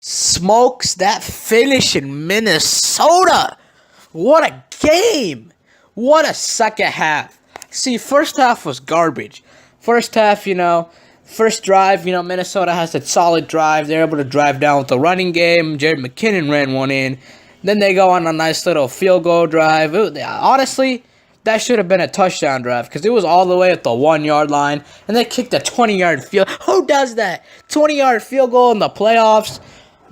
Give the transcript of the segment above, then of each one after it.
smokes that finish in Minnesota. What a game. What a second half. See, first half was garbage. First half, first drive, Minnesota has a solid drive. They're able to drive down with the running game. Jared McKinnon ran one in. Then they go on a nice little field goal drive. Honestly, that should have been a touchdown drive because it was all the way at the 1 yard line. And they kicked a 20-yard field. Who does that? 20-yard field goal in the playoffs?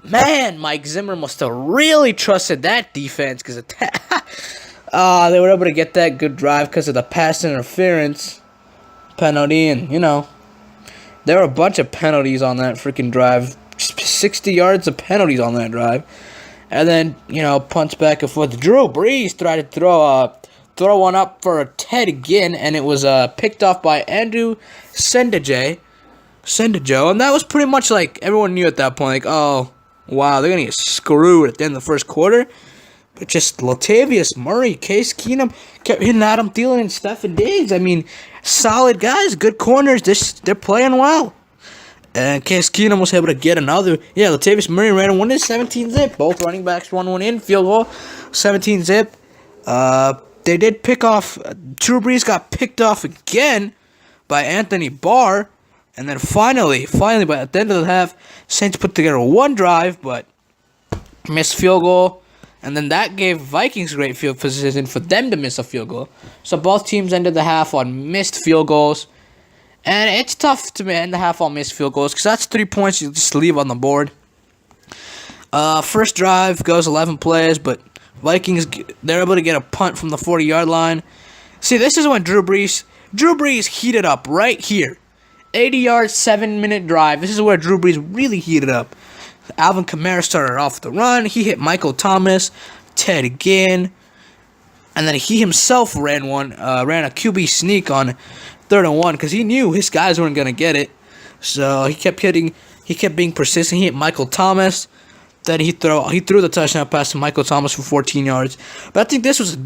Man, Mike Zimmer must have really trusted that defense because they were able to get that good drive because of the pass interference penalty. And, there were a bunch of penalties on that freaking drive. 60 yards of penalties on that drive. And then, punts back and forth. Drew Brees tried to throw one up for a Ted again, and it was picked off by Andrew Sendejo. And that was pretty much like everyone knew at that point, like, oh, wow, they're going to get screwed at the end of the first quarter. But just Latavius Murray, Case Keenum kept hitting Adam Thielen and Stefon Diggs. I mean, solid guys, good corners. They're playing well. And Case Keenum was able to get another. Yeah, Latavius Murray ran one in 17-zip. Both running backs run one in, field goal, 17-zip. They did pick off. Drew Brees got picked off again by Anthony Barr. And then finally, by the end of the half, Saints put together one drive, but missed field goal. And then that gave Vikings great field position for them to miss a field goal. So both teams ended the half on missed field goals. And it's tough to end the half on missed field goals because that's 3 points you just leave on the board. First drive goes 11 plays, but Vikings, they're able to get a punt from the 40-yard line. See, this is when Drew Brees heated up right here. 80-yard, 7-minute drive. This is where Drew Brees really heated up. Alvin Kamara started off the run. He hit Michael Thomas, Ted again, and then he himself ran a QB sneak on 3rd and 1 because he knew his guys weren't gonna get it. So he kept being persistent. He hit Michael Thomas. Then he threw the touchdown pass to Michael Thomas for 14 yards. But I think this was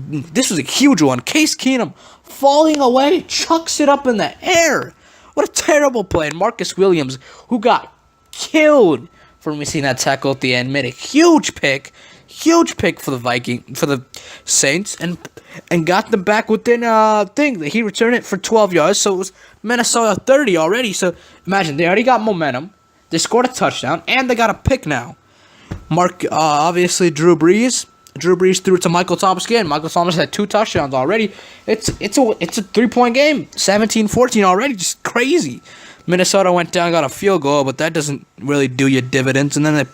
a huge one. Case Keenum falling away, chucks it up in the air. What a terrible play. And Marcus Williams, who got killed for missing that tackle at the end, made a huge pick for the Saints, and got them back within thing. He returned it for 12 yards, so it was Minnesota 30 already. So imagine, they already got momentum, they scored a touchdown, and they got a pick now. Obviously Drew Brees threw it to Michael Thomas again. Michael Thomas had 2 touchdowns already. It's a 3-point game, 17-14 already, just crazy. Minnesota went down, got a field goal, but that doesn't really do you dividends. And then they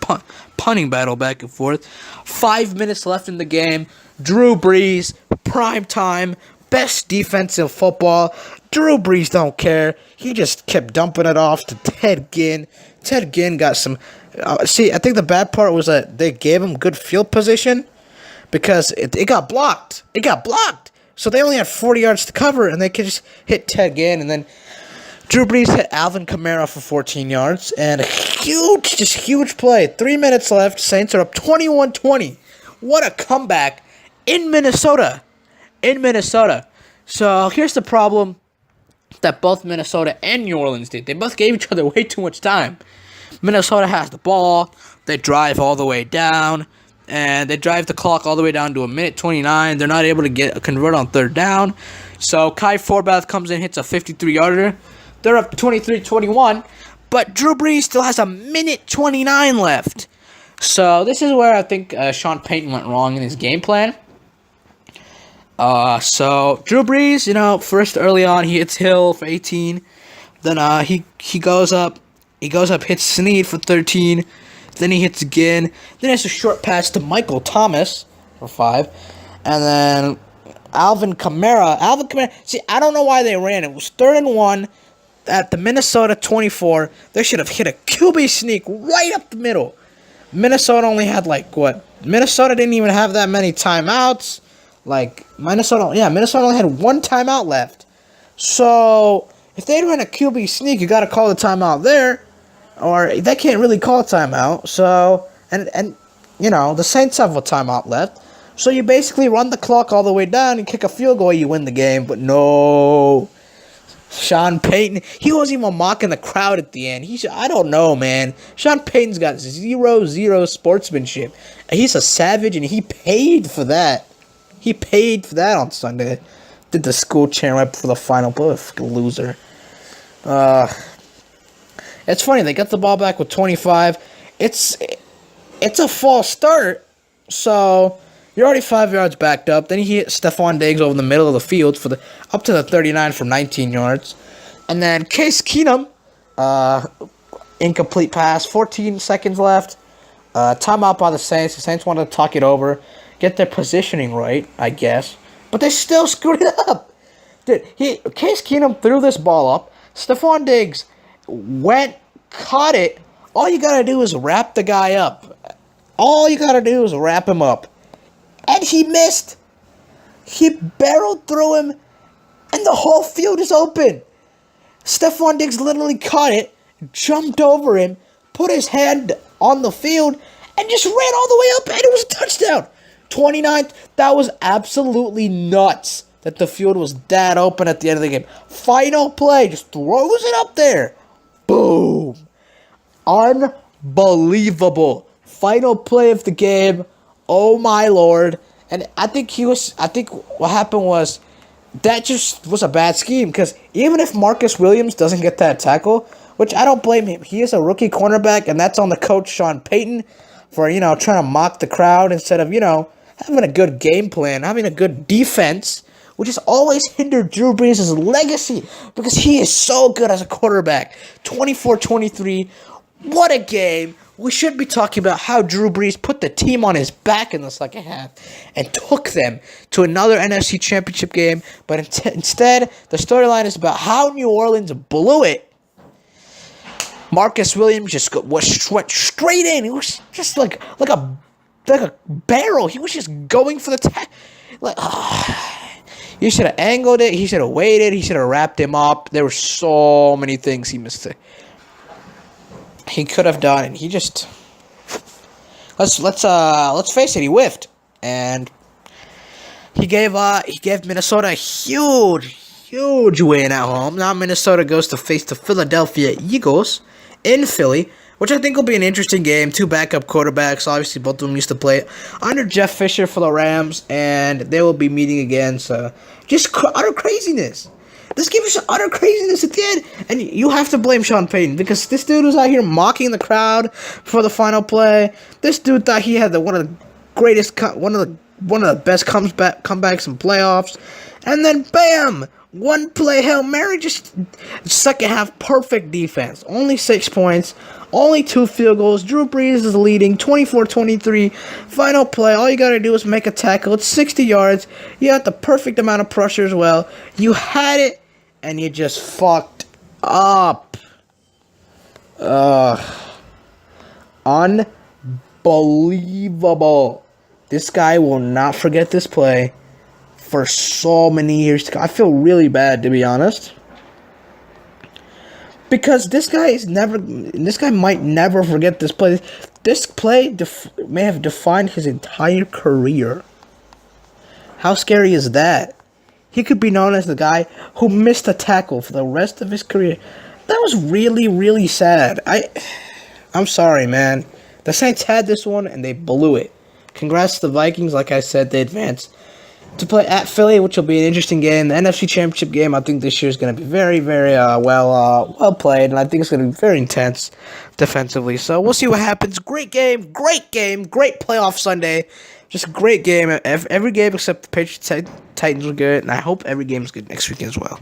punting battle back and forth. 5 minutes left in the game. Drew Brees, prime time, best defense in football. Drew Brees don't care. He just kept dumping it off to Ted Ginn. Ted Ginn got some. I think the bad part was that they gave him good field position because it got blocked. It got blocked. So they only had 40 yards to cover, and they could just hit Ted Ginn, and then Drew Brees hit Alvin Kamara for 14 yards, and a huge play. 3 minutes left. Saints are up 21-20. What a comeback in Minnesota. So here's the problem that both Minnesota and New Orleans did. They both gave each other way too much time. Minnesota has the ball. They drive all the way down, and they drive the clock all the way down to 1:29. They're not able to convert on 3rd down. So Kai Forbath comes in, hits a 53-yarder. They're up 23-21, but Drew Brees still has 1:29 left. So this is where I think Sean Payton went wrong in his game plan. So Drew Brees, first early on he hits Hill for 18. Then he goes up, hits Snead for 13. Then he hits again. Then it's a short pass to Michael Thomas for 5, and then Alvin Kamara. See, I don't know why they ran it. It was 3rd and 1. At the Minnesota 24, they should have hit a QB sneak right up the middle. Minnesota only had Minnesota didn't even have that many timeouts. Minnesota only had 1 timeout left. So if they run a QB sneak, you got to call the timeout there, or they can't really call a timeout. So and the Saints have a timeout left. So you basically run the clock all the way down and kick a field goal, you win the game. But no. Sean Payton, he wasn't even mocking the crowd at the end. I don't know, man. Sean Payton's got zero sportsmanship. He's a savage, and he paid for that. He paid for that on Sunday. Did the school chant right before the final. What a fucking loser. It's funny, they got the ball back with 25. It's a false start, so you're already 5 yards backed up. Then he hit Stephon Diggs over the middle of the field up to the 39 for 19 yards. And then Case Keenum, incomplete pass, 14 seconds left. Timeout by the Saints. The Saints wanted to talk it over, get their positioning right, I guess. But they still screwed it up. Dude, Case Keenum threw this ball up. Stephon Diggs caught it. All you gotta do is wrap the guy up. All you gotta do is wrap him up. And he missed. He barreled through him, and the whole field is open. Stephon Diggs literally caught it, jumped over him, put his hand on the field, and just ran all the way up, and it was a touchdown. 29th, that was absolutely nuts that the field was that open at the end of the game. Final play, just throws it up there. Boom. Unbelievable. Final play of the game. Oh my lord. And I think what happened was that just was a bad scheme, because even if Marcus Williams doesn't get that tackle, which I don't blame him. He is a rookie cornerback, and that's on the coach Sean Payton for, trying to mock the crowd instead of, having a good game plan, having a good defense, which has always hindered Drew Brees' legacy because he is so good as a quarterback. 24-23. What a game. We should be talking about how Drew Brees put the team on his back in the second half and took them to another NFC Championship game. But instead, the storyline is about how New Orleans blew it. Marcus Williams just went straight in. He was just like a barrel. He was just going for the he should have angled it. He should have waited. He should have wrapped him up. There were so many things he missed. He could have done, and he just let's face it. He whiffed, and he gave Minnesota a huge win at home. Now Minnesota goes to face the Philadelphia Eagles in Philly, which I think will be an interesting game. Two backup quarterbacks. Obviously, both of them used to play under Jeff Fisher for the Rams, and they will be meeting again. So, just utter craziness. This game is utter craziness at the end, and you have to blame Sean Payton, because this dude was out here mocking the crowd for the final play. This dude thought he had one of the best comebacks in playoffs, and then bam! One play Hail Mary, just second half perfect defense. Only 6 points, only 2 field goals. Drew Brees is leading 24-23. Final play, all you gotta do is make a tackle. It's 60 yards. You had the perfect amount of pressure as well. You had it, and you just fucked up. Unbelievable. This guy will not forget this play for so many years to come. I feel really bad, to be honest, because this guy might never forget this play. This play may have defined his entire career. How scary is that? He could be known as the guy who missed a tackle for the rest of his career. That was really, really sad. I'm sorry, man. The Saints had this one, and they blew it. Congrats to the Vikings. Like I said, they advanced to play at Philly, which will be an interesting game. The NFC Championship game, I think this year is going to be very, very well played, and I think it's going to be very intense defensively. So we'll see what happens. Great game, great playoff Sunday. Just a great game. Every game except the Patriots Titans were good, and I hope every game is good next weekend as well.